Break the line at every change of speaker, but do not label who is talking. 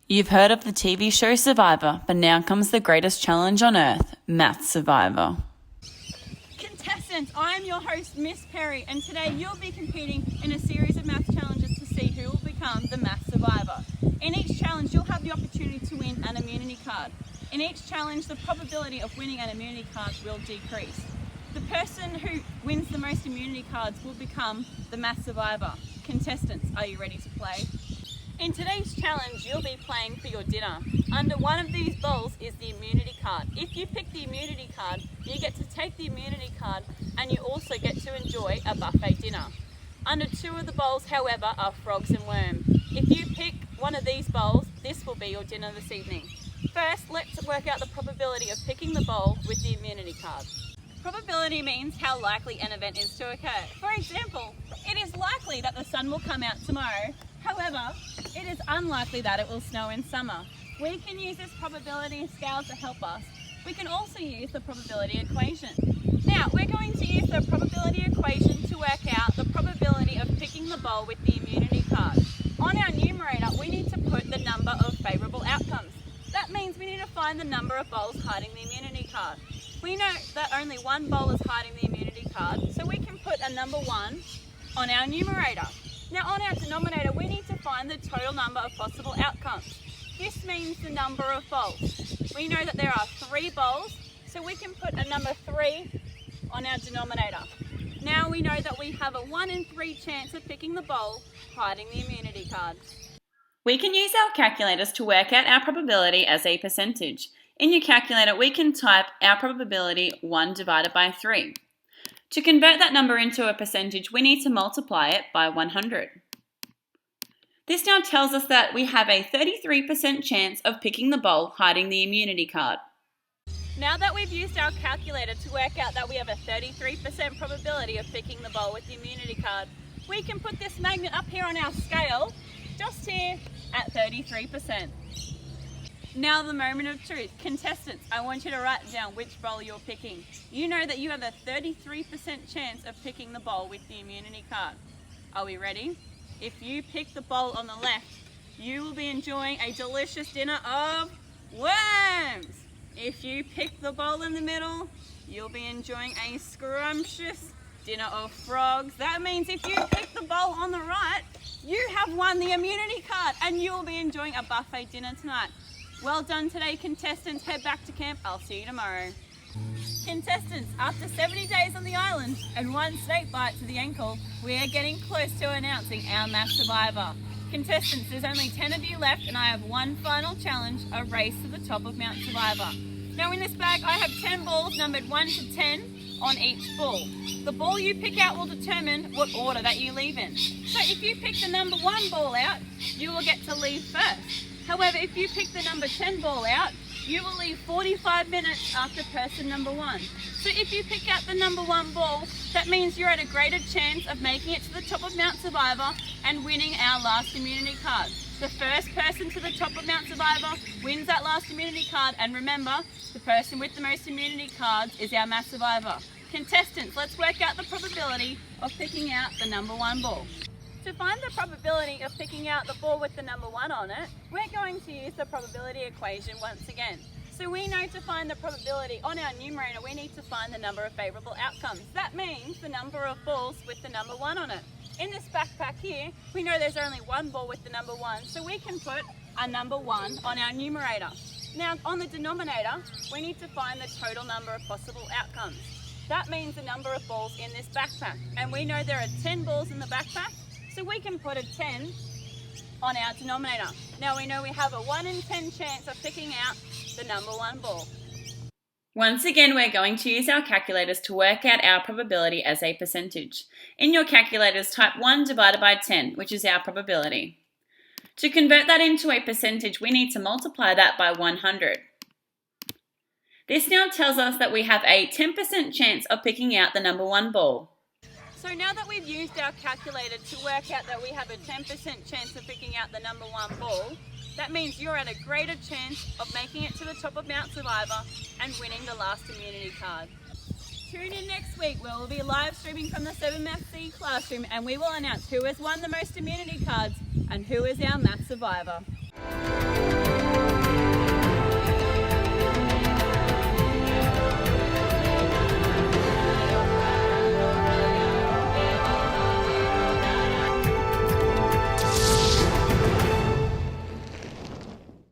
You've heard of the TV show Survivor, but now comes the greatest challenge on earth, Math Survivor.
Contestants, I'm your host, Miss Perry, and today you'll be competing in a series of math challenges to see who will become the Math Survivor. In each challenge, you'll have the opportunity to win an immunity card. In each challenge, the probability of winning an immunity card will decrease. The person who wins the most immunity cards will become the Math Survivor. Contestants, are you ready to play? In today's challenge, you'll be playing for your dinner. Under one of these bowls is the immunity card. If you pick the immunity card, you get to take the immunity card and you also get to enjoy a buffet dinner. Under two of the bowls, however, are frogs and worms. If you pick one of these bowls, this will be your dinner this evening. First, let's work out the probability of picking the bowl with the immunity card. Probability means how likely an event is to occur. For example, it is likely that the sun will come out tomorrow. However, it is unlikely that it will snow in summer. We can use this probability scale to help us. We can also use the probability equation. Now, we're going to use the probability equation to work out the probability of picking the bowl with the immunity card. On our numerator, we need to put the number of favourable outcomes. That means we need to find the number of bowls hiding the immunity card. We know that only one bowl is hiding the immunity card, so we can put a number 1 on our numerator. Now on our denominator, we need to find the total number of possible outcomes. This means the number of bowls. We know that there are 3 bowls, so we can put a number 3 on our denominator. Now we know that we have a 1 in 3 chance of picking the bowl hiding the immunity card.
We can use our calculators to work out our probability as a percentage. In your calculator, we can type our probability 1 divided by 3. To convert that number into a percentage, we need to multiply it by 100. This now tells us that we have a 33% chance of picking the bowl hiding the immunity card.
Now that we've used our calculator to work out that we have a 33% probability of picking the bowl with the immunity card, we can put this magnet up here on our scale, just here at 33%. Now the moment of truth. Contestants, I want you to write down which bowl you're picking. You know that you have a 33% chance of picking the bowl with the immunity card. Are we ready? If you pick the bowl on the left, you will be enjoying a delicious dinner of worms. If you pick the bowl in the middle, you'll be enjoying a scrumptious dinner of frogs. That means if you pick the bowl on the right, you have won the immunity card and you will be enjoying a buffet dinner tonight. Well done today, contestants. Head back to camp. I'll see you tomorrow. Contestants, after 70 days on the island and 1 snake bite to the ankle, we are getting close to announcing our Math Survivor. Contestants, there's only 10 of you left and I have one final challenge, a race to the top of Mount Survivor. Now in this bag I have 10 balls numbered 1 to 10 on each ball. The ball you pick out will determine what order that you leave in. So if you pick the number 1 ball out, you will get to leave first. However, if you pick the number 10 ball out, you will leave 45 minutes after person number 1. So if you pick out the number 1 ball, that means you're at a greater chance of making it to the top of Mount Survivor and winning our last immunity card. The first person to the top of Mount Survivor wins that last immunity card, and remember, the person with the most immunity cards is our Math Survivor. Contestants, let's work out the probability of picking out the number 1 ball. To find the probability of picking out the ball with the number 1 on it, we're going to use the probability equation once again. So we know to find the probability on our numerator, we need to find the number of favourable outcomes. That means the number of balls with the number 1 on it. In this backpack here, we know there's only 1 ball with the number 1, so we can put a number 1 on our numerator. Now on the denominator, we need to find the total number of possible outcomes. That means the number of balls in this backpack. And we know there are 10 balls in the backpack, so we can put a 10 on our denominator. Now we know we have a 1 in 10 chance of picking out the number 1 ball.
Once again, we're going to use our calculators to work out our probability as a percentage. In your calculators, type 1 divided by 10, which is our probability. To convert that into a percentage, we need to multiply that by 100. This now tells us that we have a 10% chance of picking out the number 1 ball.
So now that we've used our calculator to work out that we have a 10% chance of picking out the number 1 ball, that means you're at a greater chance of making it to the top of Mount Survivor and winning the last immunity card. Tune in next week where we'll be live streaming from the 7 Math C classroom and we will announce who has won the most immunity cards and who is our Math Survivor.